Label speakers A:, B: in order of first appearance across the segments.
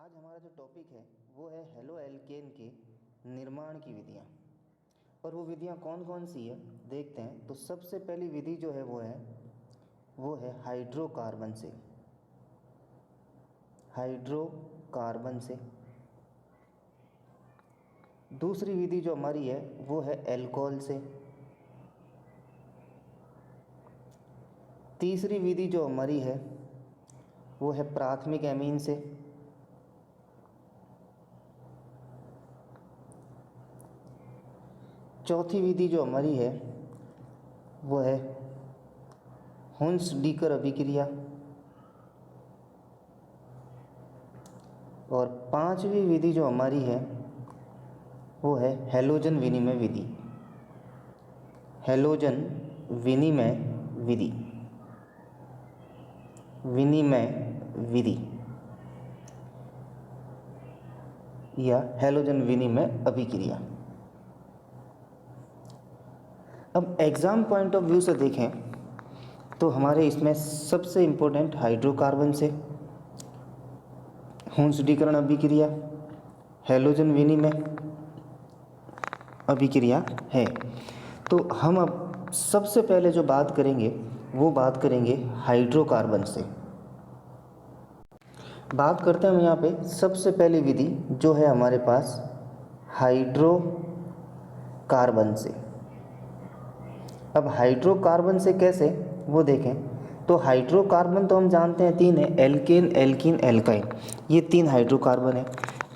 A: आज हमारा जो टॉपिक है वो है हेलो एल्केन के निर्माण की विधियाँ। और वो विधियाँ कौन कौन सी है देखते हैं। तो सबसे पहली विधि जो है वो है हाइड्रोकार्बन से। हाइड्रोकार्बन से। दूसरी विधि जो हमारी है वो है एल्कोहल से। तीसरी विधि जो हमारी है वो है प्राथमिक एमीन से। चौथी विधि जो हमारी है वो है हुन्स-डीकर अभिक्रिया। और पांचवी विधि जो हमारी है वो है हैलोजन विनिमय विधि। हैलोजन विनिमय विधि। विनिमय विधि या हैलोजन विनिमय अभिक्रिया। अब एग्ज़ाम पॉइंट ऑफ व्यू से देखें तो हमारे इसमें सबसे इम्पोर्टेंट हाइड्रोकार्बन से हुन्स-डीकरण अभिक्रिया, हैलोजन विनिमय अभिक्रिया है। तो हम अब सबसे पहले जो बात करेंगे वो बात करेंगे हाइड्रोकार्बन से। बात करते हैं हम यहाँ पे सबसे पहली विधि जो है हमारे पास हाइड्रोकार्बन से। अब हाइड्रोकार्बन से कैसे वो देखें तो हाइड्रोकार्बन तो हम जानते हैं तीन है, एल्केन, एल्कीन, एल्काइन। ये तीन हाइड्रोकार्बन है।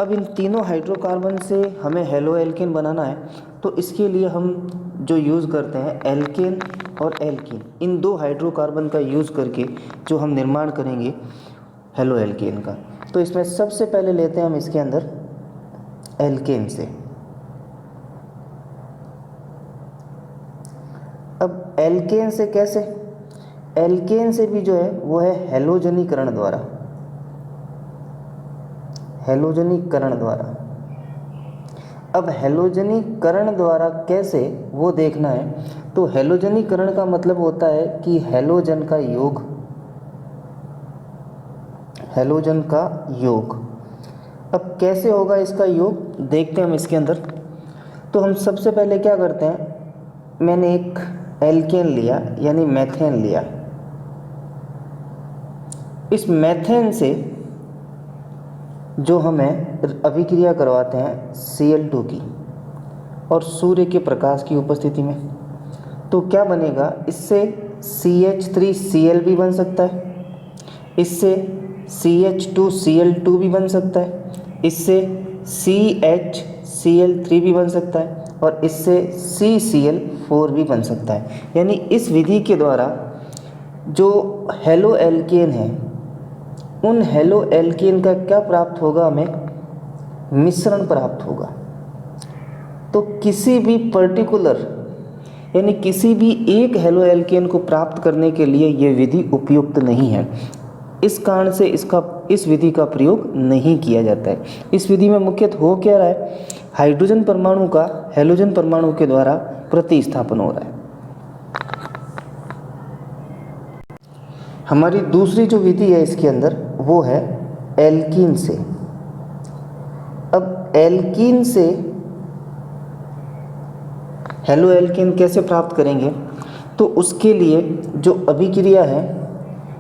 A: अब इन तीनों हाइड्रोकार्बन से हमें हेलो एल्केन बनाना है तो इसके लिए हम जो यूज़ करते हैं एल्केन और एल्कीन, इन दो हाइड्रोकार्बन का यूज़ करके जो हम निर्माण करेंगे हेलो एल्केन का। तो इसमें सबसे पहले लेते हैं हम इसके अंदर एल्केन से। अब एल्केन से कैसे? एल्केन से भी जो है वो है हैलोजनीकरण द्वारा। हैलोजनीकरण द्वारा। अब हैलोजनीकरण द्वारा कैसे वो देखना है। तो हैलोजनीकरण का मतलब होता है कि हैलोजन का योग। हैलोजन का योग। अब कैसे होगा इसका योग देखते हैं हम इसके अंदर। तो हम सबसे पहले क्या करते हैं, मैंने एक एल्केन लिया यानी मेथेन लिया। इस मेथेन से जो हमें अभिक्रिया करवाते हैं Cl2 की और सूर्य के प्रकाश की उपस्थिति में, तो क्या बनेगा, इससे CH3Cl भी बन सकता है, इससे CH2Cl2 भी बन सकता है, इससे CHCl3 भी बन सकता है और इससे CCl4 भी बन सकता है। यानी इस विधि के द्वारा जो हेलो एल्केन है उन हेलो एल्केन का क्या प्राप्त होगा, हमें मिश्रण प्राप्त होगा। तो किसी भी पर्टिकुलर यानी किसी भी एक हेलो एल्केन को प्राप्त करने के लिए ये विधि उपयुक्त नहीं है। इस कारण से इस विधि का प्रयोग नहीं किया जाता है। इस विधि में मुख्यतः हो क्या रहा है, हाइड्रोजन परमाणु का हैलोजन परमाणु के द्वारा प्रतिस्थापन हो रहा है। हमारी दूसरी जो विधि है इसके अंदर वो है एल्कीन से। अब एल्कीन से हेलो एल्केन कैसे प्राप्त करेंगे, तो उसके लिए जो अभिक्रिया है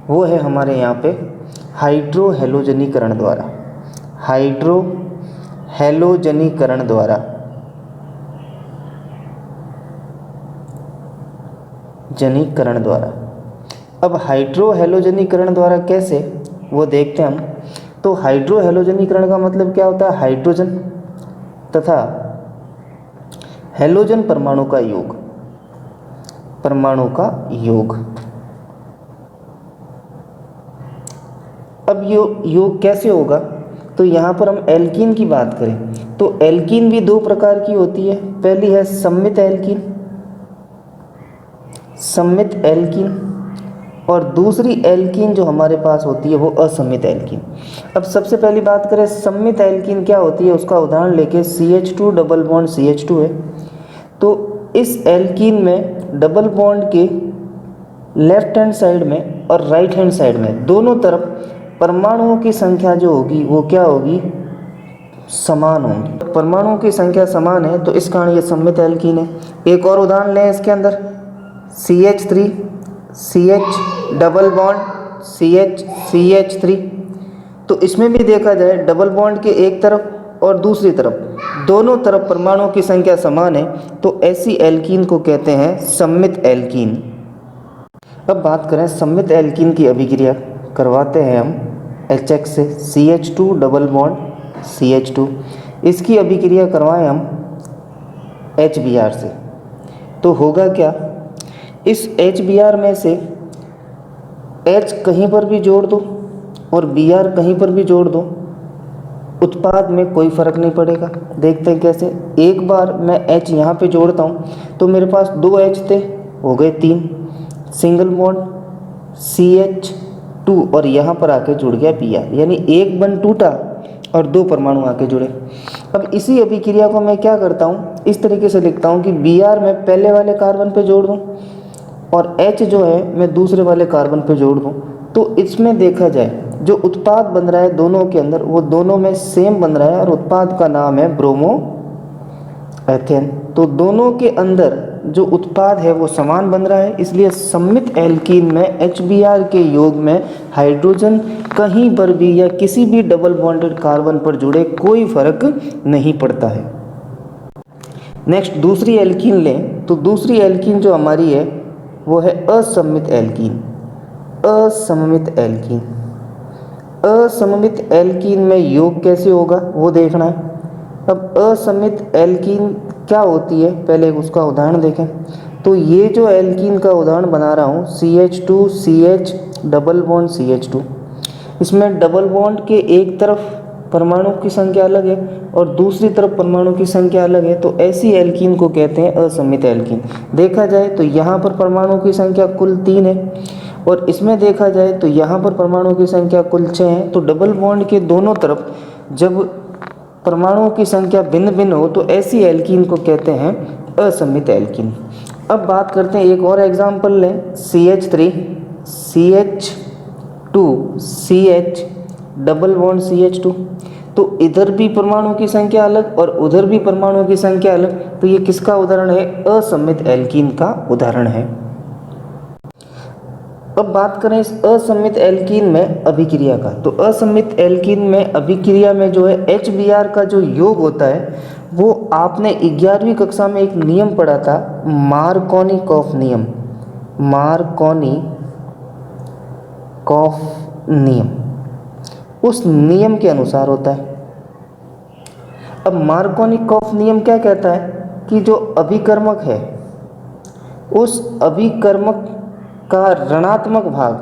A: वो है हमारे यहाँ पे हाइड्रो हैलोजनीकरण द्वारा। हाइड्रो हैलोजनीकरण द्वारा। जनीकरण द्वारा। अब हाइड्रो हैलोजनीकरण द्वारा कैसे वो देखते हैं हम। तो हाइड्रो हैलोजनीकरण का मतलब क्या होता है, हाइड्रोजन तथा हैलोजन परमाणु का योग। परमाणु का योग। अब योग कैसे होगा, तो यहाँ पर हम एल्कीन की बात करें तो एल्कीन भी दो प्रकार की होती है। पहली है सममित एल्कीन, सममित एल्कीन, और दूसरी एल्कीन जो हमारे पास होती है वो असममित एल्कीन। अब सबसे पहली बात करें सममित एल्कीन क्या होती है, उसका उदाहरण लेके CH2 डबल बॉन्ड CH2 है। तो इस एल्कीन में डबल बॉन्ड के लेफ्ट हैंड साइड में और राइट हैंड साइड में दोनों तरफ परमाणुओं की संख्या जो होगी वो क्या होगी, समान होंगी। परमाणुओं की संख्या समान है तो इस कारण ये सममित एल्कीन है। एक और उदाहरण लें इसके अंदर, CH3 CH double bond CH3। तो इसमें भी देखा जाए डबल बॉन्ड के एक तरफ और दूसरी तरफ दोनों तरफ परमाणुओं की संख्या समान है तो ऐसी एल्कीन को कहते हैं सममित एल्कीन। अब बात करें सममित एल्कीन की अभिक्रिया, करवाते हैं हम HX से CH2 डबल बॉन्ड CH2, इसकी अभिक्रिया करवाएं हम HBr से। तो होगा क्या, इस HBr में से H कहीं पर भी जोड़ दो और Br कहीं पर भी जोड़ दो, उत्पाद में कोई फ़र्क नहीं पड़ेगा। देखते हैं कैसे। एक बार मैं H यहाँ पे जोड़ता हूँ तो मेरे पास 2 H थे, हो गए 3, सिंगल बॉन्ड CH2 और यहाँ पर आके जुड़ गया Br, यानी एक बंध टूटा और 2 परमाणु आके जुड़े। अब इसी अभिक्रिया को मैं क्या करता हूँ, इस तरीके से लिखता हूँ कि Br मैं पहले वाले कार्बन पे जोड़ दूँ और H जो है मैं दूसरे वाले कार्बन पे जोड़ दूँ। तो इसमें देखा जाए जो उत्पाद बन रहा है दोनों के अंदर वो दोनों में सेम बन रहा है और उत्पाद का नाम है ब्रोमो एथेन। तो दोनों के अंदर जो उत्पाद है वो समान बन रहा है, इसलिए सममित एल्कीन में HBr के योग में हाइड्रोजन कहीं पर भी या किसी भी डबल बॉन्डेड कार्बन पर जुड़े कोई फर्क नहीं पड़ता है। नेक्स्ट दूसरी एल्कीन लें तो दूसरी एल्कीन जो हमारी है वो है असममित एल्कीन। असममित एल्कीन, असममित एल्कीन में योग कैसे होगा वो देखना है। अब असममित एल्कीन क्या होती है, पहले उसका उदाहरण देखें। तो ये जो एल्कीन का उदाहरण बना रहा हूँ CH2 CH double bond CH2, इसमें डबल बॉन्ड के एक तरफ परमाणु की संख्या अलग है और दूसरी तरफ परमाणु की संख्या अलग है, तो ऐसी एल्कीन को कहते हैं असममित एल्कीन। देखा जाए तो यहाँ पर परमाणु की संख्या कुल 3 है और इसमें देखा जाए तो यहाँ पर परमाणु की संख्या कुल 6 है। तो डबल बॉन्ड के दोनों तरफ जब परमाणुओं की संख्या भिन्न भिन्न हो तो ऐसी एल्कीन को कहते हैं असममित एल्कीन। अब बात करते हैं एक और एग्जाम्पल लें, CH3 CH2 CH double bond CH2। तो इधर भी परमाणु की संख्या अलग और उधर भी परमाणु की संख्या अलग, तो ये किसका उदाहरण है, असममित एल्कीन का उदाहरण है। अब बात करें इस असममित एल्कीन में अभिक्रिया का, तो असममित एल्कीन में अभिक्रिया में जो है HBr का जो योग होता है वो आपने 11वीं कक्षा में एक नियम पढ़ा था, मार्कोनिकॉफ नियम। मार्कोनिकॉफ नियम, उस नियम के अनुसार होता है। अब मार्कोनिकॉफ नियम क्या कहता है कि जो अभिकर्मक है उस अभिकर्मक का ऋणात्मक भाग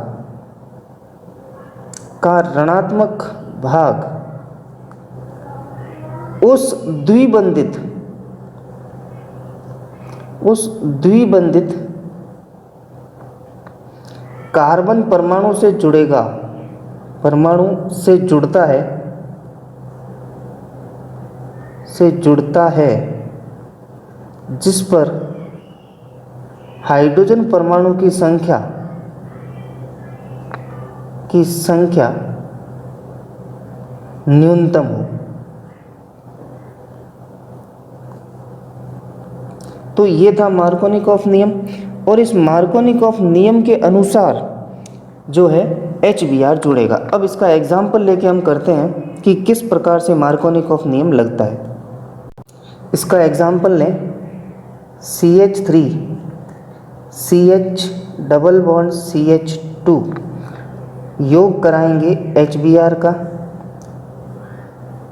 A: उस द्विबंधित कार्बन परमाणु से जुड़ेगा, परमाणु से जुड़ता है जिस पर हाइड्रोजन परमाणु की संख्या न्यूनतम हो। तो ये था मार्कोनिकॉफ नियम और इस मार्कोनिकॉफ नियम के अनुसार जो है HBr जुड़ेगा। अब इसका एग्जाम्पल लेके हम करते हैं कि किस प्रकार से मार्कोनिकॉफ नियम लगता है। इसका एग्जाम्पल लें, CH3 CH double bond CH2 योग कराएंगे HBr का।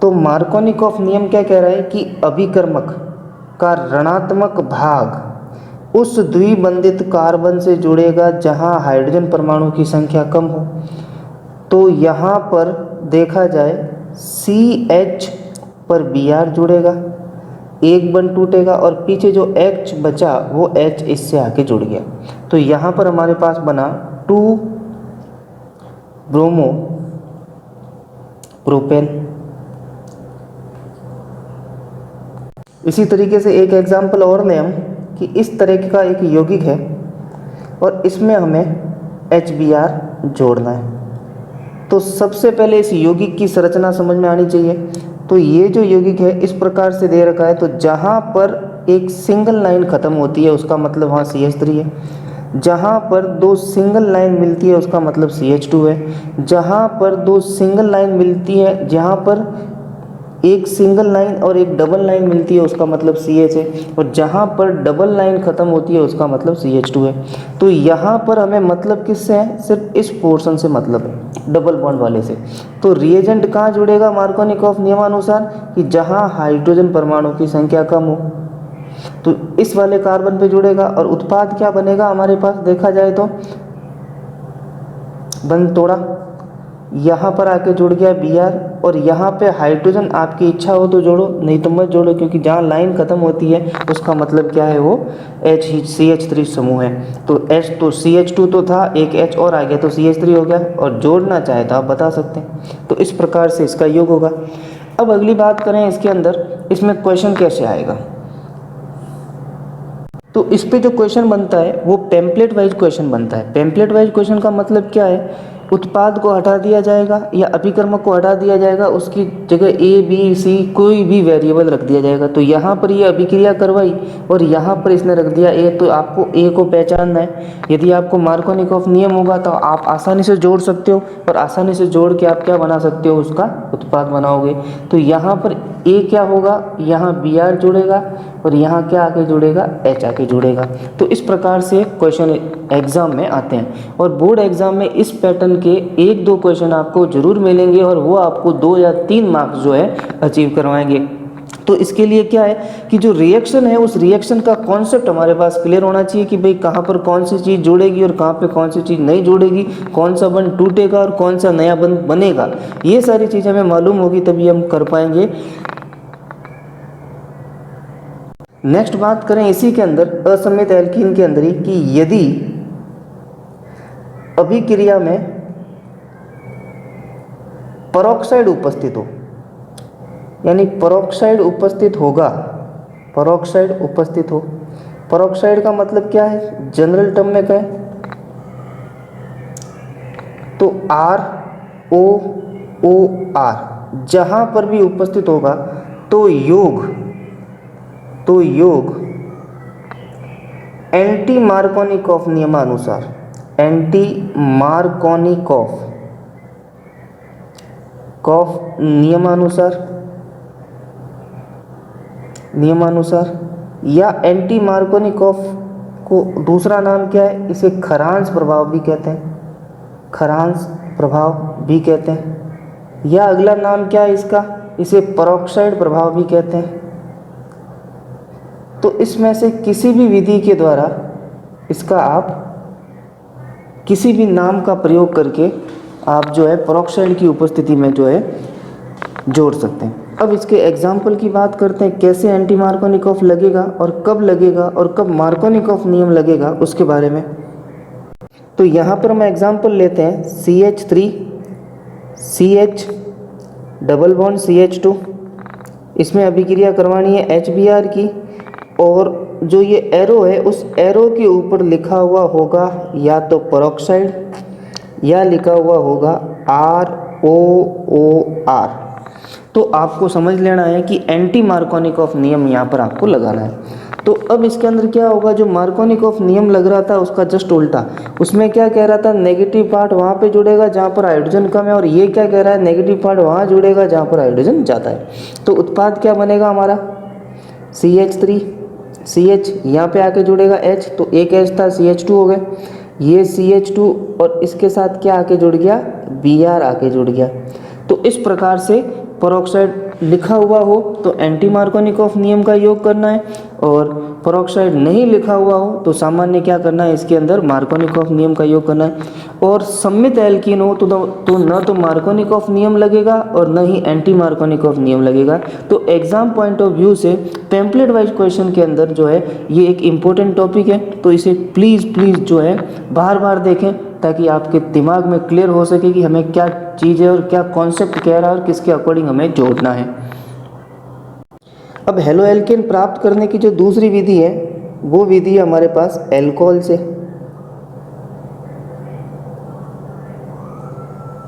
A: तो मार्कोनिकॉफ नियम क्या कह रहा है कि अभिकर्मक का ऋणात्मक भाग उस द्विबंधित कार्बन से जुड़ेगा जहां हाइड्रोजन परमाणु की संख्या कम हो। तो यहाँ पर देखा जाए CH पर Br जुड़ेगा, एक बंध टूटेगा और पीछे जो H बचा वो H इससे आके जुड़ गया। तो यहाँ पर हमारे पास बना 2 ब्रोमो प्रोपेन। इसी तरीके से एक एग्जाम्पल और लें हम कि इस तरह का एक यौगिक है और इसमें हमें HBr जोड़ना है। तो तो सबसे पहले इस यौगिक की संरचना समझ में आनी चाहिए। तो ये जो यौगिक है इस प्रकार से दे रखा है, तो जहाँ पर एक सिंगल लाइन ख़त्म होती है उसका मतलब वहाँ CH3 है, जहाँ पर दो सिंगल लाइन मिलती है उसका मतलब CH2 है, जहाँ पर दो सिंगल लाइन मिलती है, जहाँ पर एक सिंगल लाइन और एक डबल लाइन मिलती है उसका मतलब CH है, और जहाँ पर डबल लाइन ख़त्म होती है उसका मतलब CH2 है। तो यहाँ पर हमें मतलब किससे है, सिर्फ इस पोर्शन से मतलब है, डबल बॉन्ड वाले से। तो रिएजेंट कहाँ जुड़ेगा मार्कोनिकॉफ नियमानुसार, कि जहाँ हाइड्रोजन परमाणु की संख्या कम हो, तो इस वाले कार्बन पे जुड़ेगा। और उत्पाद क्या बनेगा हमारे पास देखा जाए तो बंद तोड़ा, यहाँ पर आके जुड़ गया Br, और यहाँ पे हाइड्रोजन आपकी इच्छा हो तो जोड़ो, नहीं तो मत जोड़ो, क्योंकि जहाँ लाइन ख़त्म होती है उसका मतलब क्या है, वो CH3 समूह है। तो H तो CH2 तो था, एक H और आ गया तो CH3 हो गया, और जोड़ना चाहे तो आप बता सकते हैं। तो इस प्रकार से इसका योग होगा। अब अगली बात करें इसके अंदर, इसमें क्वेश्चन कैसे आएगा। तो इस पे जो क्वेश्चन बनता है वो टेम्पलेट वाइज क्वेश्चन बनता है। टेम्पलेट वाइज क्वेश्चन का मतलब क्या है, उत्पाद को हटा दिया जाएगा या अभिकर्मक को हटा दिया जाएगा, उसकी जगह A B C कोई भी वेरिएबल रख दिया जाएगा। तो यहाँ पर ये अभिक्रिया करवाई और यहाँ पर इसने रख दिया A, तो आपको A को पहचानना है। यदि आपको मार्कोनिकॉफ नियम होगा तो आप आसानी से जोड़ सकते हो, और आसानी से जोड़ के आप क्या बना सकते हो, उसका उत्पाद बनाओगे। तो यहाँ पर A क्या होगा, यहाँ Br जुड़ेगा, और यहाँ क्या आके जुड़ेगा, H आके जुड़ेगा। तो इस प्रकार से क्वेश्चन एग्जाम में आते हैं, और बोर्ड एग्जाम में इस पैटर्न के 1-2 क्वेश्चन आपको जरूर मिलेंगे, और वो आपको 2 या 3 मार्क्स जो है अचीव करवाएंगे। तो इसके लिए क्या है कि जो रिएक्शन है उस रिएक्शन का कॉन्सेप्ट हमारे पास क्लियर होना चाहिए, कि भाई कहाँ पर कौन सी चीज़ जुड़ेगी और कहाँ पे कौन सी चीज़ नहीं जुड़ेगी, कौन सा बंध टूटेगा और कौन सा नया बंध बनेगा। ये सारी चीज़ें हमें मालूम होगी तभी हम कर पाएंगे। नेक्स्ट बात करें इसी के अंदर असममित एल्कीन के अंदर ही, कि यदि अभिक्रिया में पेरोक्साइड उपस्थित हो, यानी पेरोक्साइड उपस्थित होगा, पेरोक्साइड उपस्थित हो, पेरोक्साइड का मतलब क्या है, जनरल टर्म में कहें तो ROOR जहां पर भी उपस्थित होगा तो योग एंटी मार्कोनिकॉफ नियमानुसार, एंटी मार्कोनिकॉफ नियमानुसार या एंटी मार्कोनिकॉफ को दूसरा नाम क्या है, इसे खरांश प्रभाव भी कहते हैं, खरांश प्रभाव भी कहते हैं, या अगला नाम क्या है इसका, इसे पेरोक्साइड प्रभाव भी कहते हैं। तो इसमें से किसी भी विधि के द्वारा इसका आप किसी भी नाम का प्रयोग करके आप जो है पेरोक्साइड की उपस्थिति में जो है जोड़ सकते हैं। अब इसके एग्जाम्पल की बात करते हैं, कैसे एंटी मार्कोनिकॉफ लगेगा और कब मार्कोनिकॉफ नियम लगेगा उसके बारे में। तो यहाँ पर हम एग्जाम्पल लेते हैं CH3 CH double bond CH2, इसमें अभिक्रिया करवानी है HBr की, और जो ये एरो है उस एरो के ऊपर लिखा हुआ होगा या तो पेरोक्साइड या लिखा हुआ होगा ROOR। तो आपको समझ लेना है कि एंटी मार्कोनिकॉफ नियम यहाँ पर आपको लगाना है। तो अब इसके अंदर क्या होगा, जो मार्कोनिकॉफ नियम लग रहा था उसका जस्ट उल्टा, उसमें क्या कह रहा था, नेगेटिव पार्ट वहाँ पे जुड़ेगा जहाँ पर हाइड्रोजन कम है, और ये क्या कह रहा है, नेगेटिव पार्ट वहाँ जुड़ेगा जहाँ पर हाइड्रोजन ज़्यादा है। तो उत्पाद क्या बनेगा हमारा, CH3 CH यहाँ पे आके जुड़ेगा H, तो एक H था CH2 हो गया, ये CH2 और इसके साथ क्या आके जुड़ गया, Br आके जुड़ गया। तो इस प्रकार से पेरोक्साइड लिखा हुआ हो तो एंटी मार्कोनिकॉफ नियम का योग करना है, और पेरोक्साइड नहीं लिखा हुआ हो तो सामान्य क्या करना है, इसके अंदर मार्कोनिकॉफ नियम का योग करना है। और सममित एल्कीन हो तो न तो मार्कोनिकॉफ नियम लगेगा और न ही एंटी मार्कोनिकॉफ नियम लगेगा। तो एग्जाम पॉइंट ऑफ व्यू से टेम्पलेट वाइज क्वेश्चन के अंदर जो है ये एक इम्पोर्टेंट टॉपिक है, तो इसे प्लीज़ जो है बार बार देखें, ताकि आपके दिमाग में क्लियर हो सके कि हमें क्या चीज़ है और क्या कॉन्सेप्ट कह रहा है और किसके अकॉर्डिंग हमें जोड़ना है। अब हेलो एल्केन प्राप्त करने की जो दूसरी विधि है वो विधि है हमारे पास अल्कोहल से।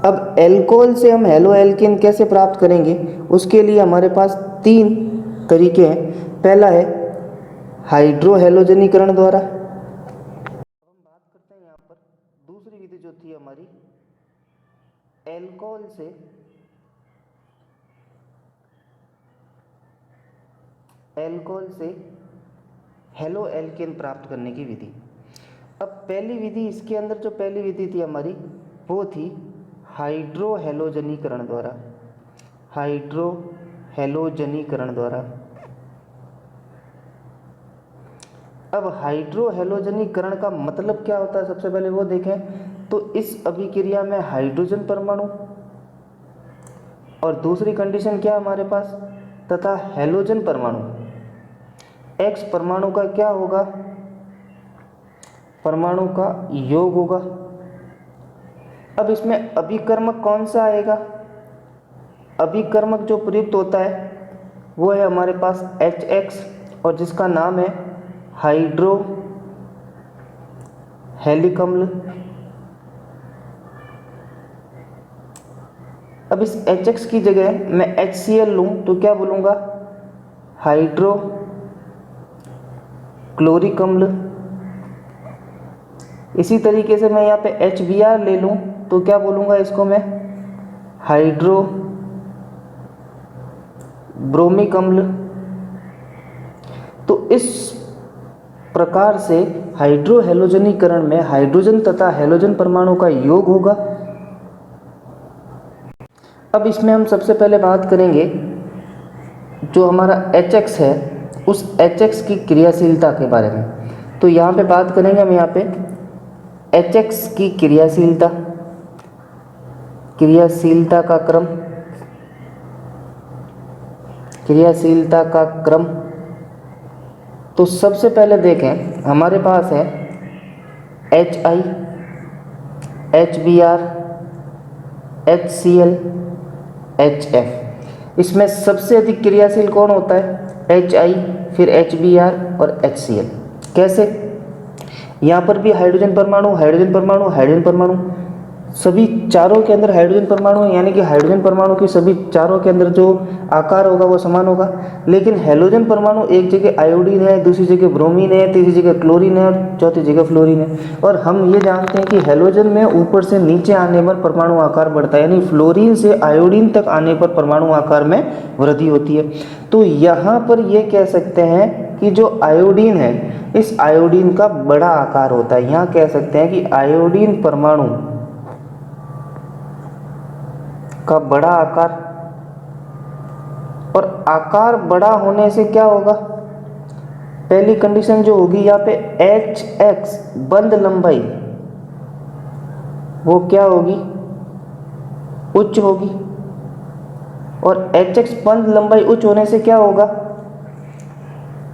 A: अब एल्कोहल से हम हेलो एल्केन कैसे प्राप्त करेंगे, उसके लिए हमारे पास 3 तरीके हैं। पहला है हाइड्रो हैलोजनीकरण द्वारा। अब हम बात करते हैं यहाँ पर दूसरी विधि जो थी हमारी एल्कोहल से हेलो एल्केन प्राप्त करने की विधि। अब पहली विधि, इसके अंदर जो पहली विधि थी हमारी वो थी हाइड्रो हैलोजनीकरण द्वारा। हाइड्रो हैलोजनीकरण द्वारा। अब हाइड्रो हैलोजनीकरण का मतलब क्या होता है, सबसे पहले वो देखें तो इस अभिक्रिया में हाइड्रोजन परमाणु और दूसरी कंडीशन क्या हमारे पास, तथा हैलोजन परमाणु, एक्स परमाणु का क्या होगा, परमाणु का योग होगा। अब इसमें अभिकर्मक कौन सा आएगा, अभिकर्मक जो प्रयुक्त होता है वो है हमारे पास HX और जिसका नाम है हाइड्रो हेलिक अम्ल। अब इस HX की जगह मैं HCl लूँ तो क्या बोलूँगा, हाइड्रो क्लोरिक अम्ल। इसी तरीके से मैं यहाँ पे HBr ले लूँ तो क्या बोलूँगा इसको मैं, हाइड्रो ब्रोमिक अम्ल। तो इस प्रकार से हाइड्रो हैलोजनीकरण में हाइड्रोजन तथा हैलोजन परमाणु का योग होगा। अब इसमें हम सबसे पहले बात करेंगे जो हमारा HX है उस HX की क्रियाशीलता के बारे में। तो यहाँ पे बात करेंगे हम यहाँ पे HX की क्रियाशीलता, क्रियाशीलता का क्रम, क्रियाशीलता का क्रम। तो सबसे पहले देखें हमारे पास है HI, HBr, HCl, HF। इसमें सबसे अधिक क्रियाशील कौन होता है, HI, फिर HBr और HCl। कैसे, यहाँ पर भी हाइड्रोजन परमाणु, हाइड्रोजन परमाणु, हाइड्रोजन परमाणु, सभी चारों के अंदर हाइड्रोजन परमाणु है, यानी कि हाइड्रोजन परमाणु की सभी चारों के अंदर जो आकार होगा वो समान होगा। लेकिन हैलोजन परमाणु एक जगह आयोडीन है, दूसरी जगह ब्रोमीन है, तीसरी जगह क्लोरीन है और चौथी जगह फ्लोरीन है। और हम ये जानते हैं कि हैलोजन में ऊपर से नीचे आने पर परमाणु आकार बढ़ता है, यानी फ्लोरीन से आयोडीन तक आने पर परमाणु आकार में वृद्धि होती है। तो यहाँ पर ये कह सकते हैं कि जो आयोडीन है इस आयोडीन का बड़ा आकार होता है। यहाँ कह सकते हैं कि आयोडीन परमाणु का बड़ा आकार, और आकार बड़ा होने से क्या होगा, पहली कंडीशन जो होगी यहाँ पे HX बंध लंबाई वो क्या होगी, उच्च होगी। और HX बंध लंबाई उच्च होने से क्या होगा,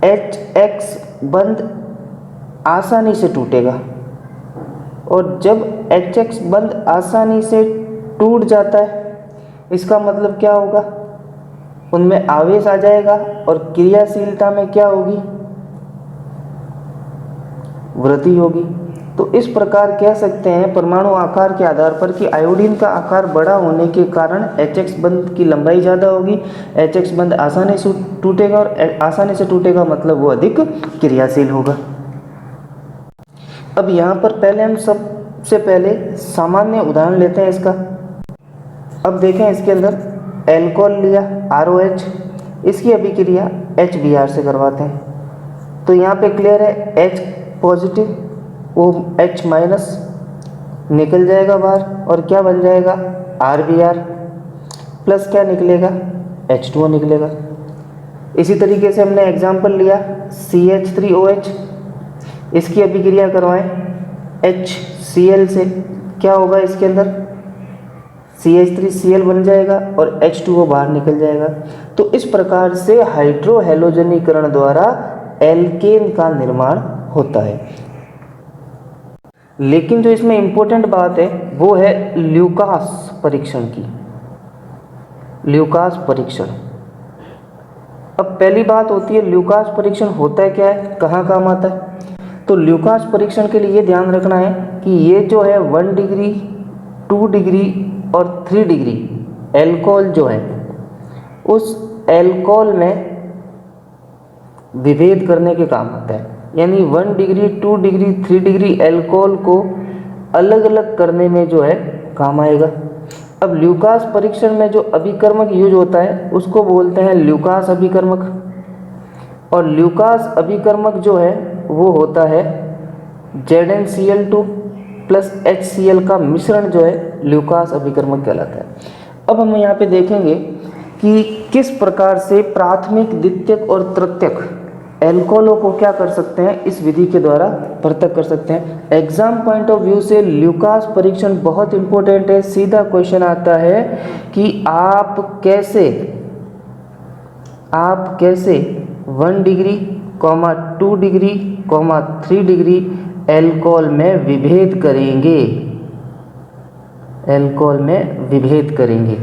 A: HX बंध आसानी से टूटेगा। और जब HX बंध आसानी से टूट जाता है इसका मतलब क्या होगा, उनमें आवेश आ जाएगा और क्रियाशीलता में क्या होगी, वृद्धि होगी। तो इस प्रकार कह सकते हैं परमाणु आकार के आधार पर कि आयोडीन का आकार बड़ा होने के कारण HX बंध की लंबाई ज़्यादा होगी, HX बंध आसानी से टूटेगा और आसानी से टूटेगा मतलब वो अधिक क्रियाशील होगा। अब यहाँ पर पहले हम सबसे पहले सामान्य उदाहरण लेते हैं इसका। अब देखें इसके अंदर एल्कोहल लिया ROH, इसकी अभिक्रिया HBr से करवाते हैं। तो यहाँ पे क्लियर है H पॉजिटिव वो H माइनस निकल जाएगा बाहर और क्या बन जाएगा RBr प्लस क्या निकलेगा H2O निकलेगा। इसी तरीके से हमने एग्जाम्पल लिया CH3OH, इसकी अभिक्रिया करवाएं HCl से, क्या होगा इसके अंदर CH3Cl बन जाएगा और H2O बाहर निकल जाएगा। तो इस प्रकार से हाइड्रो हैलोजनीकरण द्वारा एल्केन का निर्माण होता है। लेकिन जो इसमें इंपॉर्टेंट बात है वो है ल्यूकास परीक्षण की, ल्यूकास परीक्षण। अब पहली बात होती है ल्यूकास परीक्षण होता है क्या है, कहाँ काम आता है। तो ल्यूकास परीक्षण के लिए ध्यान रखना है कि ये जो है 1 डिग्री 2 डिग्री और 3 डिग्री एल्कोहल जो है उस एल्कोहल में विभेद करने के काम आता है। यानी 1 डिग्री 2 डिग्री 3 डिग्री एल्कोहल को अलग अलग करने में जो है काम आएगा। अब ल्यूकास परीक्षण में जो अभिकर्मक यूज होता है उसको बोलते हैं ल्यूकास अभिकर्मक। और ल्यूकास अभिकर्मक जो है वो होता है ZnCl2 प्लस HCl का मिश्रण जो है ल्यूकास अभिकर्मक कहलाता है। अब हम यहाँ पे देखेंगे कि किस प्रकार से प्राथमिक, द्वितीयक और तृतीयक एल्कोहलों को क्या कर सकते हैं, इस विधि के द्वारा पृथक कर सकते हैं। एग्जाम पॉइंट ऑफ व्यू से ल्यूकास परीक्षण बहुत इंपॉर्टेंट है। सीधा क्वेश्चन आता है कि आप कैसे 1 डिग्री 2 डिग्री 3 डिग्री एल्कोहल में विभेद करेंगे।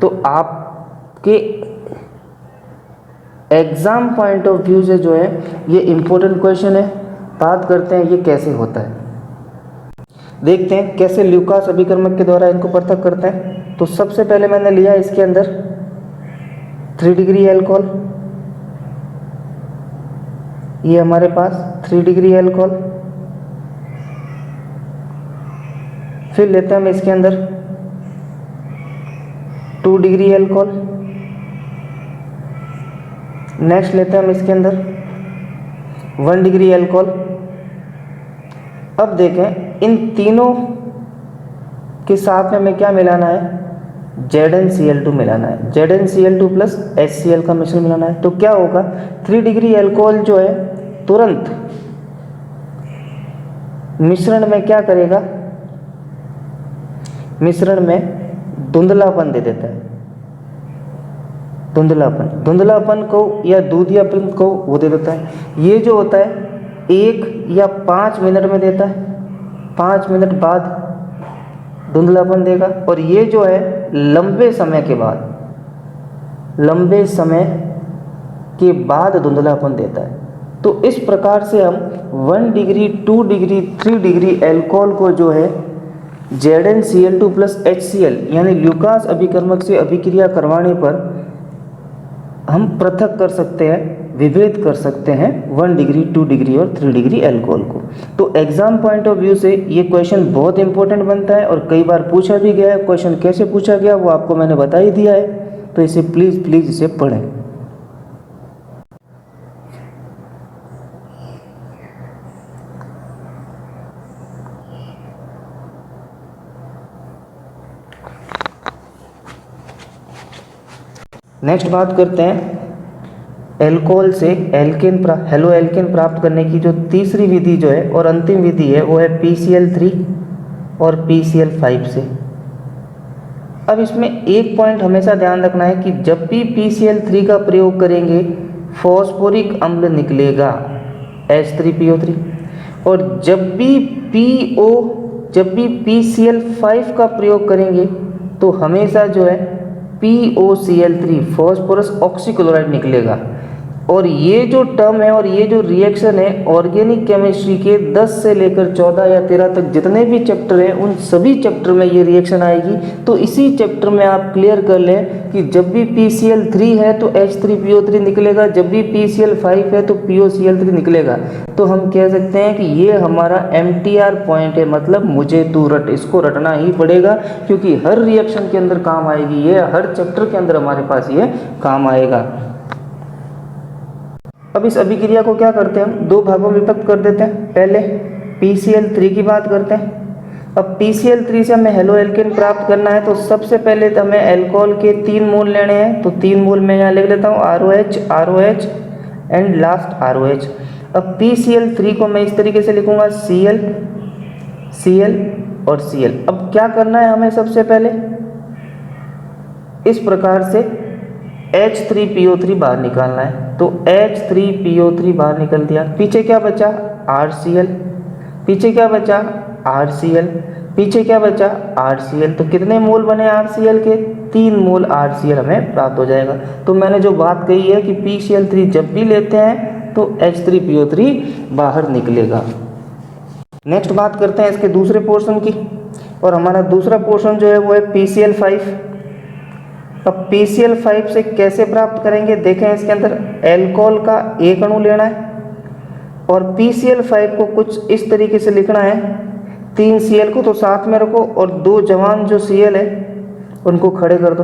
A: तो आपके एग्जाम पॉइंट ऑफ व्यू से जो है ये इंपॉर्टेंट क्वेश्चन है। बात करते हैं ये कैसे होता है, देखते हैं कैसे ल्यूकास अभिकर्मक के द्वारा इनको पृथक करते हैं। तो सबसे पहले मैंने लिया इसके अंदर 3 डिग्री एल्कोहल, ये हमारे पास 3 डिग्री एल्कोहल। फिर लेते हैं हम इसके अंदर 2 डिग्री एल्कोहल। नेक्स्ट लेते हैं हम इसके अंदर 1 डिग्री एल्कोहल। अब देखें इन तीनों के साथ में हमें क्या मिलाना है, ZnCl2 मिलाना है। ZnCl2 प्लस HCl का मिश्रण मिलाना है। तो क्या होगा, 3 डिग्री एल्कोहल जो है तुरंत मिश्रण में क्या करेगा, मिश्रण में धुंधलापन दे देता है। धुंधलापन को या दूधियापन को वो दे देता है। ये जो होता है 1 या 5 मिनट में देता है, 5 मिनट बाद धुंधलापन देगा। और ये जो है लंबे समय के बाद धुंधलापन देता है। तो इस प्रकार से हम 1 डिग्री 2 डिग्री 3 डिग्री एल्कोहल को जो है ZnCl2 प्लस HCl यानी ल्यूकास अभिकर्मक से अभिक्रिया करवाने पर हम पृथक कर सकते हैं, विभेद कर सकते हैं 1 डिग्री 2 डिग्री और 3 डिग्री एल्कोहल को। तो एग्जाम पॉइंट ऑफ व्यू से ये क्वेश्चन बहुत इंपॉर्टेंट बनता है और कई बार पूछा भी गया है। क्वेश्चन कैसे पूछा गया वो आपको मैंने बता ही दिया है, तो इसे प्लीज़ इसे पढ़ें। नेक्स्ट बात करते हैं एल्कोहल से हेलो एल्केन प्राप्त करने की जो तीसरी विधि जो है और अंतिम विधि है वो है PCl3 और PCl5 से। अब इसमें एक पॉइंट हमेशा ध्यान रखना है कि जब भी PCl3 का प्रयोग करेंगे फॉस्फोरिक अम्ल निकलेगा H3PO3, और जब भी PCl5 का प्रयोग करेंगे तो हमेशा जो है POCl3 फॉस्फोरस ऑक्सीक्लोराइड निकलेगा। और ये जो टर्म है और ये जो रिएक्शन है ऑर्गेनिक केमिस्ट्री के 10 से लेकर 14 या 13 तक जितने भी चैप्टर हैं उन सभी चैप्टर में ये रिएक्शन आएगी। तो इसी चैप्टर में आप क्लियर कर लें कि जब भी PCl3 है तो H3PO3 निकलेगा, जब भी PCl5 है तो POCl3 निकलेगा। तो हम कह सकते हैं कि ये हमारा MTR पॉइंट है, मतलब मुझे तू रट, इसको रटना ही पड़ेगा क्योंकि हर रिएक्शन के अंदर काम आएगी, ये हर चैप्टर के अंदर हमारे पास ये काम आएगा। अब इस अभिक्रिया को क्या करते हैं, हम 2 भागों में विभक्त कर देते हैं। पहले PCl3 की बात करते हैं। अब PCl3 से हमें हेलो एल्केन प्राप्त करना है तो सबसे पहले तो हमें अल्कोहल के 3 मोल लेने हैं। तो 3 मोल मैं यहाँ लिख लेता हूँ, ROH एंड लास्ट ROH। अब PCl3 को मैं इस तरीके से लिखूँगा Cl और Cl। अब क्या करना है हमें, सबसे पहले इस प्रकार से H3PO3 बाहर निकालना है। तो H3PO3 बाहर निकल दिया, पीछे क्या बचा RCl, पीछे क्या बचा RCl, पीछे क्या बचा RCl। तो कितने मोल बने RCl के, 3 मोल RCl हमें प्राप्त हो जाएगा। तो मैंने जो बात कही है कि PCl3 जब भी लेते हैं तो H3PO3 बाहर निकलेगा। नेक्स्ट बात करते हैं इसके दूसरे पोर्शन की। और हमारा दूसरा पोर्शन जो है वो है PCl5। अब PCl5 से कैसे प्राप्त करेंगे, देखें इसके अंदर एल्कोहल का एक अणु लेना है और PCl5 को कुछ इस तरीके से लिखना है, 3 Cl को तो साथ में रखो और 2 जवान जो Cl है उनको खड़े कर दो।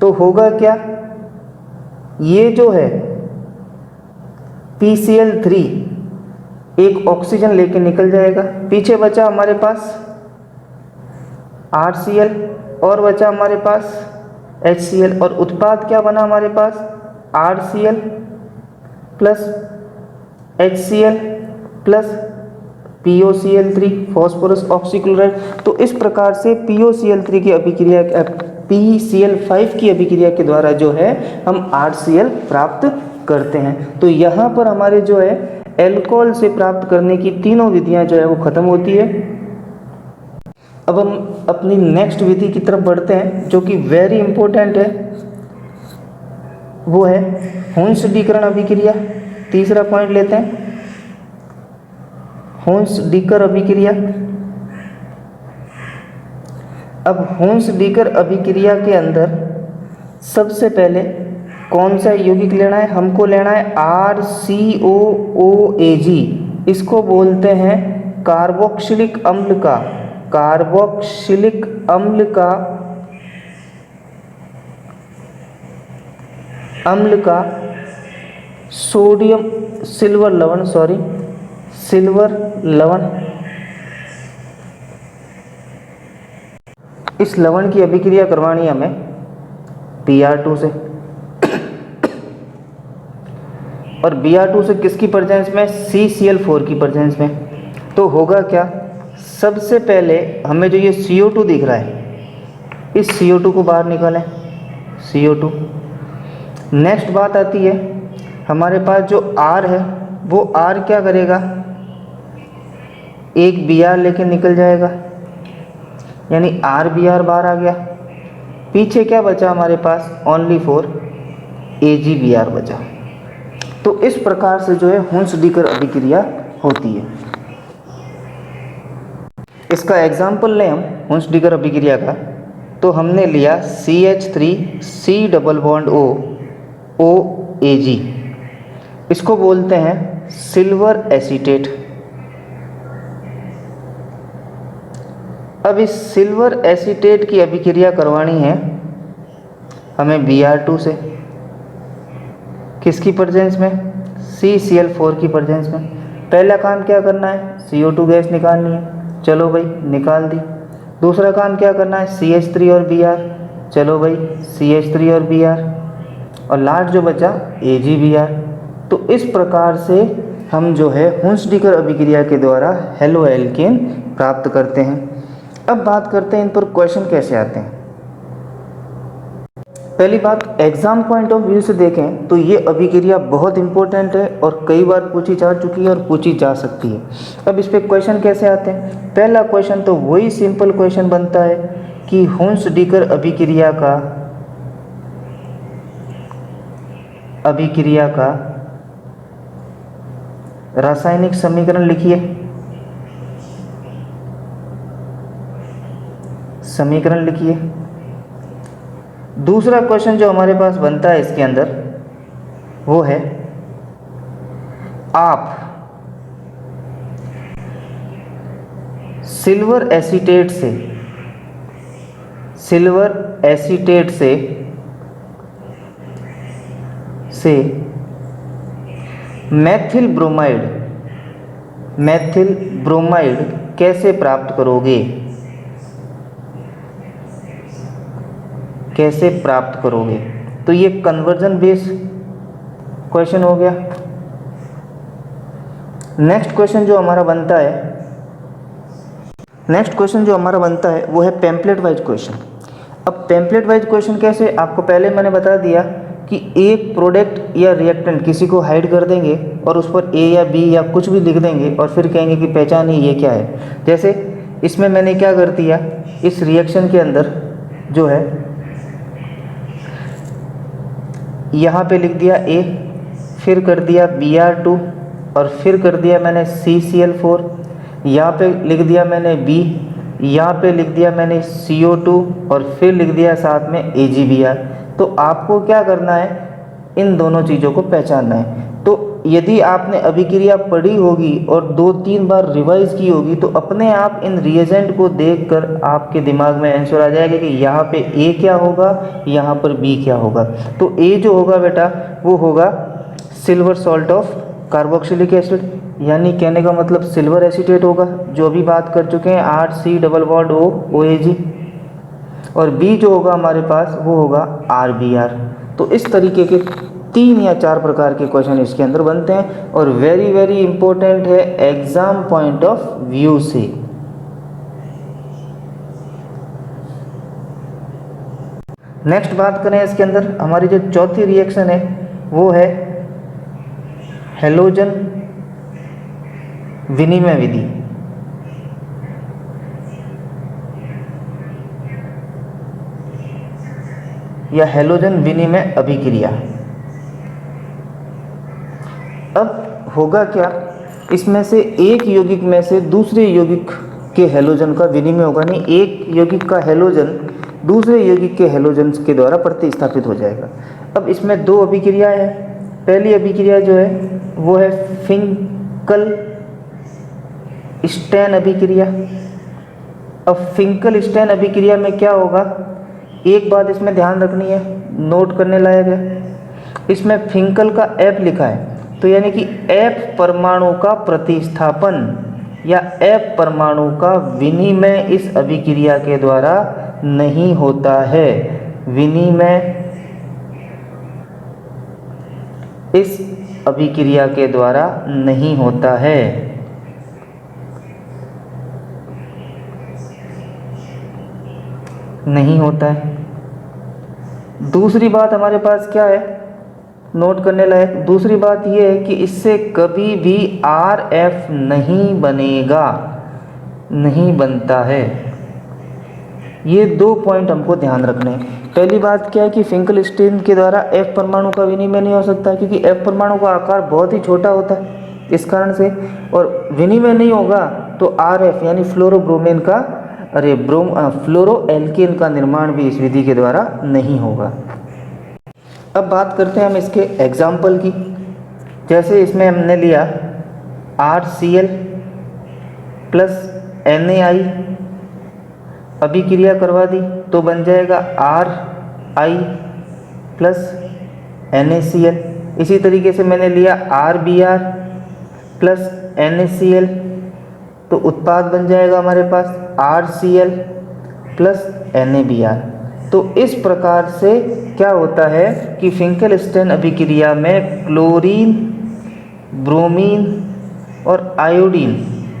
A: तो होगा क्या, ये जो है PCl3 एक ऑक्सीजन लेके निकल जाएगा, पीछे बचा हमारे पास RCl और बचा हमारे पास HCl और उत्पाद क्या बना हमारे पास, RCl plus HCl plus POCl3 phosphorus oxychloride. तो इस प्रकार से POCl3 की अभिक्रिया PCl5 की अभिक्रिया के द्वारा जो है हम RCl प्राप्त करते हैं। तो यहाँ पर हमारे जो है एल्कोहल से प्राप्त करने की तीनों विधियाँ जो है वो खत्म होती है। अब हम अपनी नेक्स्ट विधि की तरफ बढ़ते हैं जो कि वेरी इंपॉर्टेंट है, वो है हुंस-डीकरण अभिक्रिया। तीसरा पॉइंट लेते हैं, हुंस-डीकर अभिक्रिया। अब हुंस-डीकर अभिक्रिया के अंदर सबसे पहले कौन सा यौगिक लेना है, हमको लेना है RCOOAG। इसको बोलते हैं कार्बोक्सिलिक अम्ल का, कार्बोक्सिलिक अम्ल का सोडियम सिल्वर लवण, सिल्वर लवण। इस लवण की अभिक्रिया करवानी हमें Br2 से और Br2 से किसकी प्रेजेंस में, CCl4 की प्रेजेंस में। तो होगा क्या, सबसे पहले हमें जो ये CO2 दिख रहा है, इस CO2 को बाहर निकालें, CO2। नेक्स्ट बात आती है, हमारे पास जो R है वो R क्या करेगा, एक Br लेके निकल जाएगा, यानी RBr बाहर आ गया। पीछे क्या बचा हमारे पास, ओनली 4 AgBr बचा। तो इस प्रकार से जो है हुंस-डीकर अभिक्रिया होती है। इसका एग्जाम्पल लें हम हुंस-डीकर अभिक्रिया का, तो हमने लिया CH3C double bond O OAG, इसको बोलते हैं सिल्वर एसीटेट। अब इस सिल्वर एसीटेट की अभिक्रिया करवानी है हमें Br2 से, किसकी प्रेजेंस में, CCl4 की प्रेजेंस में। पहला काम क्या करना है, CO2 गैस निकालनी है, चलो भाई निकाल दी। दूसरा काम क्या करना है, CH3 और Br, चलो भाई CH3 और Br, और लास्ट जो बचा AgBr। तो इस प्रकार से हम जो है हुंस-डीकर अभिक्रिया के द्वारा हेलो एल्केन प्राप्त करते हैं। अब बात करते हैं इन पर क्वेश्चन कैसे आते हैं। पहली बात, एग्जाम पॉइंट ऑफ व्यू से देखें तो ये अभिक्रिया बहुत इंपॉर्टेंट है और कई बार पूछी जा चुकी है और पूछी जा सकती है। अब इस पे क्वेश्चन कैसे आते हैं, पहला क्वेश्चन तो वही सिंपल क्वेश्चन बनता है कि हुंस-डीकर अभिक्रिया का रासायनिक समीकरण लिखिए। समीकरण लिखिए। दूसरा क्वेश्चन जो हमारे पास बनता है इसके अंदर वो है, आप सिल्वर एसीटेट से मेथिल ब्रोमाइड कैसे प्राप्त करोगे। तो ये कन्वर्जन बेस्ड क्वेश्चन हो गया। नेक्स्ट क्वेश्चन जो हमारा बनता है वो है पैम्पलेट वाइज क्वेश्चन। अब पैम्पलेट वाइज क्वेश्चन कैसे, आपको पहले मैंने बता दिया कि एक प्रोडक्ट या रिएक्टेंट किसी को हाइड कर देंगे और उस पर A या B या कुछ भी लिख देंगे और फिर कहेंगे कि पहचानिए ये क्या है। जैसे इसमें मैंने क्या कर दिया, इस रिएक्शन के अंदर जो है यहाँ पे लिख दिया A, फिर कर दिया Br2 और फिर कर दिया मैंने CCl4, यहाँ पे लिख दिया मैंने B, यहाँ पे लिख दिया मैंने CO2 और फिर लिख दिया साथ में AgBr। तो आपको क्या करना है, इन दोनों चीज़ों को पहचानना है। तो यदि आपने अभिक्रिया पढ़ी होगी और 2-3 बार रिवाइज की होगी तो अपने आप इन रिएजेंट को देखकर आपके दिमाग में आंसर आ जाएगा कि यहाँ पे A क्या होगा, यहाँ पर B क्या होगा। तो A जो होगा बेटा वो होगा silver salt of carboxylic acid, यानी कहने का मतलब सिल्वर एसीटेट होगा, जो अभी बात कर चुके हैं, 8C double bond O OAG। और B जो होगा हमारे पास वो होगा RBr। तो इस तरीके के 3 या 4 प्रकार के क्वेश्चन इसके अंदर बनते हैं और वेरी वेरी इंपॉर्टेंट है एग्जाम पॉइंट ऑफ व्यू से। नेक्स्ट बात करें इसके अंदर, हमारी जो चौथी रिएक्शन है वो है हैलोजन विनिमय विधि। या हैलोजन विनिमय अभिक्रिया। अब होगा क्या, इसमें से एक यौगिक में से दूसरे यौगिक के हैलोजन का विनिमय होगा, नहीं एक यौगिक का हैलोजन दूसरे यौगिक के हैलोजन के द्वारा प्रतिस्थापित हो जाएगा। अब इसमें 2 अभिक्रियाएं हैं। पहली अभिक्रिया जो है वो है फिंकल स्टेन अभिक्रिया। अब फिंकल स्टेन अभिक्रिया में क्या होगा, एक बात इसमें ध्यान रखनी है, नोट करने लायक है। इसमें फिंकल का F लिखा है, तो यानी कि F परमाणु का प्रतिस्थापन या F परमाणु का विनिमय इस अभिक्रिया के द्वारा नहीं होता है। विनिमय इस अभिक्रिया के द्वारा नहीं होता है। नहीं होता है। दूसरी बात हमारे पास क्या है नोट करने लायक, दूसरी बात यह है कि इससे कभी भी RF नहीं बनेगा, नहीं बनता है। ये 2 पॉइंट हमको ध्यान रखने हैं। पहली बात क्या है कि फिंकल स्टेन के द्वारा F परमाणु का विनिमय नहीं हो सकता, क्योंकि F परमाणु का आकार बहुत ही छोटा होता है इस कारण से, और विनिमय नहीं होगा तो RF यानी फ्लोरोब्रोमीन का फ्लोरो एल्केन का निर्माण भी इस विधि के द्वारा नहीं होगा। अब बात करते हैं हम इसके एग्जाम्पल की। जैसे इसमें हमने लिया RCl प्लस NaI, अभिक्रिया करवा दी तो बन जाएगा RI प्लस NaCl। इसी तरीके से मैंने लिया RBr प्लस NaCl, तो उत्पाद बन जाएगा हमारे पास RCl प्लस NaBr। तो इस प्रकार से क्या होता है कि फिंकल स्टेन अभिक्रिया में क्लोरीन, ब्रोमीन और आयोडीन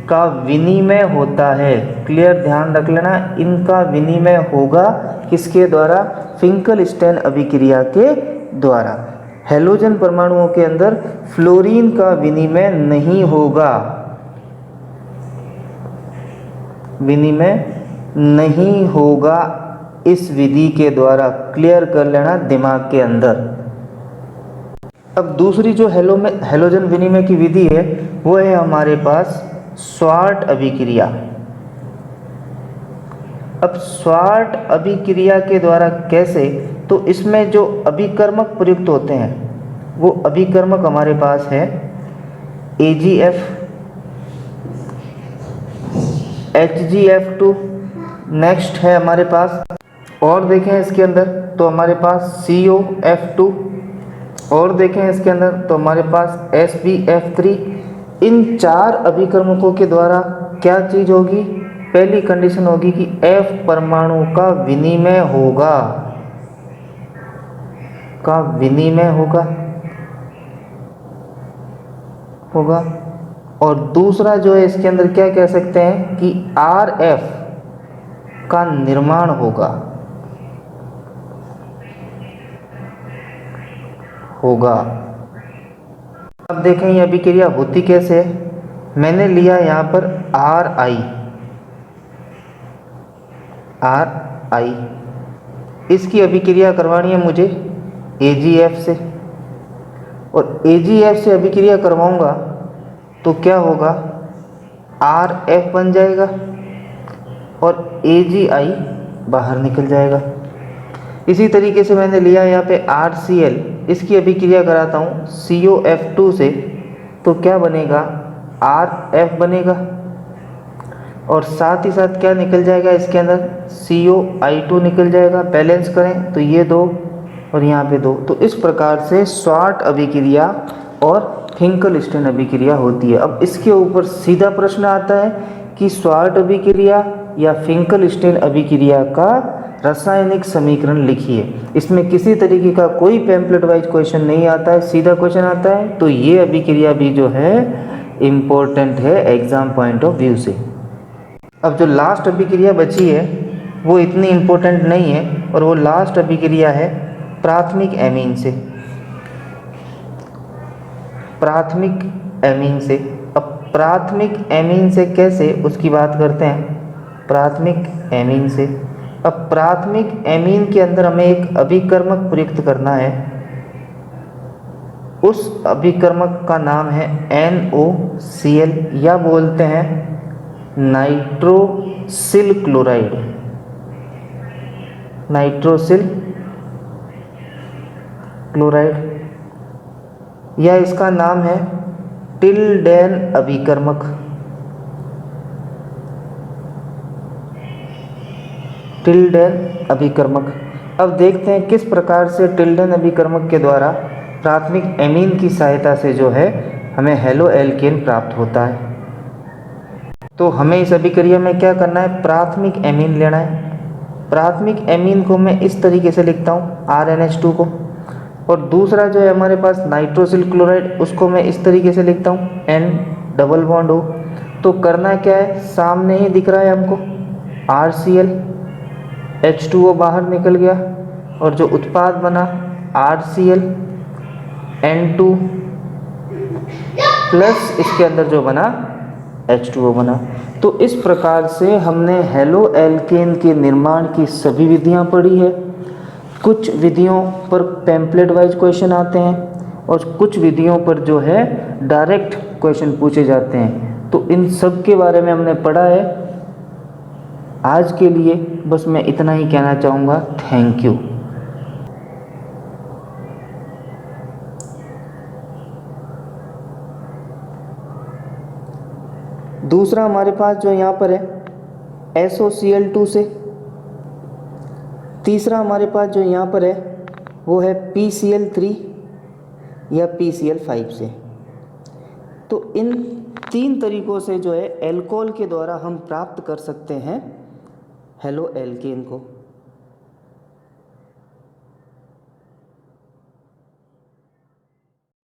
A: का विनिमय होता है। क्लियर, ध्यान रख लेना, इनका विनिमय होगा किसके द्वारा, फिंकल स्टेन अभिक्रिया के द्वारा। हैलोजन परमाणुओं के अंदर फ्लोरीन का विनिमय नहीं होगा, विनिमय नहीं होगा इस विधि के द्वारा। क्लियर कर लेना दिमाग के अंदर। अब दूसरी जो हैलोजन विनिमय की विधि है वो है हमारे पास स्वार्ट अभिक्रिया। अब स्वार्ट अभिक्रिया के द्वारा कैसे, तो इसमें जो अभिकर्मक प्रयुक्त होते हैं वो अभिकर्मक हमारे पास है AgF, HgF2, नेक्स्ट है हमारे पास, और देखें इसके अंदर तो हमारे पास COF2, और देखें इसके अंदर तो हमारे पास SbF3। इन 4 अभिकर्मकों के द्वारा क्या चीज़ होगी, पहली कंडीशन होगी कि F परमाणु का विनिमय होगा, का विनिमय होगा। और दूसरा जो है इसके अंदर क्या कह सकते हैं कि RF का निर्माण होगा, अब देखें ये अभिक्रिया होती कैसे है। मैंने लिया यहाँ पर RI, इसकी अभिक्रिया करवानी है मुझे AgF से, और AgF से अभिक्रिया करवाऊंगा तो क्या होगा, RF बन जाएगा, और AgI बाहर निकल जाएगा। इसी तरीके से मैंने लिया यहाँ पे RCl, इसकी अभिक्रिया कराता हूँ COF2 से, तो क्या बनेगा, RF बनेगा। और साथ ही साथ क्या निकल जाएगा इसके अंदर, COI2 निकल जाएगा। बैलेंस करें तो ये 2 और यहाँ पे 2। तो इस प्रकार से श्वार्ट अभिक्रिया और फिंकलस्टीन अभिक्रिया होती है। अब इसके ऊपर सीधा प्रश्न आता है कि श्वार्ट अभिक्रिया या फिंकलस्टीन अभिक्रिया का रासायनिक समीकरण लिखिए। इसमें किसी तरीके का कोई पैम्पलेट वाइज क्वेश्चन नहीं आता है, सीधा क्वेश्चन आता है। तो ये अभिक्रिया भी जो है इम्पोर्टेंट है एग्जाम पॉइंट ऑफ व्यू से। अब जो लास्ट अभिक्रिया बची है वो इतनी इम्पोर्टेंट नहीं है, और वो लास्ट अभिक्रिया है प्राथमिक एमीन से। प्राथमिक एमीन से, अब प्राथमिक एमीन से कैसे, उसकी बात करते हैं। प्राथमिक एमीन से, अब प्राथमिक एमीन के अंदर हमें एक अभिकर्मक प्रयुक्त करना है। उस अभिकर्मक का नाम है NOCl, या बोलते हैं नाइट्रोसिल क्लोराइड। नाइट्रोसिल क्लोराइड, या इसका नाम है टिल्डेन अभिकर्मक। टिल्डेन अभिकर्मक। अब देखते हैं किस प्रकार से टिल्डेन अभिकर्मक के द्वारा प्राथमिक एमीन की सहायता से जो है हमें हेलो एल्केन प्राप्त होता है। तो हमें इस अभिक्रिया में क्या करना है, प्राथमिक एमीन लेना है। प्राथमिक एमीन को मैं इस तरीके से लिखता हूँ RNH2 को, और दूसरा जो है हमारे पास नाइट्रोसिल क्लोराइड, उसको मैं इस तरीके से लिखता हूँ N डबल बॉन्ड O। तो करना क्या है, सामने ही दिख रहा है हमको RCl, H2O बाहर निकल गया, और जो उत्पाद बना RCl N2 प्लस इसके अंदर जो बना H2O बना। तो इस प्रकार से हमने हेलो एल्केन के निर्माण की सभी विधियां पढ़ी है। कुछ विधियों पर पैम्पलेट वाइज क्वेश्चन आते हैं, और कुछ विधियों पर जो है डायरेक्ट क्वेश्चन पूछे जाते हैं। तो इन सब के बारे में हमने पढ़ा है। आज के लिए बस मैं इतना ही कहना चाहूँगा। Thank you. दूसरा हमारे पास जो यहाँ पर है SOCl2 से। तीसरा हमारे पास जो यहाँ पर है वो है PCl3 या PCl5 से। तो इन 3 तरीक़ों से जो है एल्कोहल के द्वारा हम प्राप्त कर सकते हैं हेलो एल्केन को।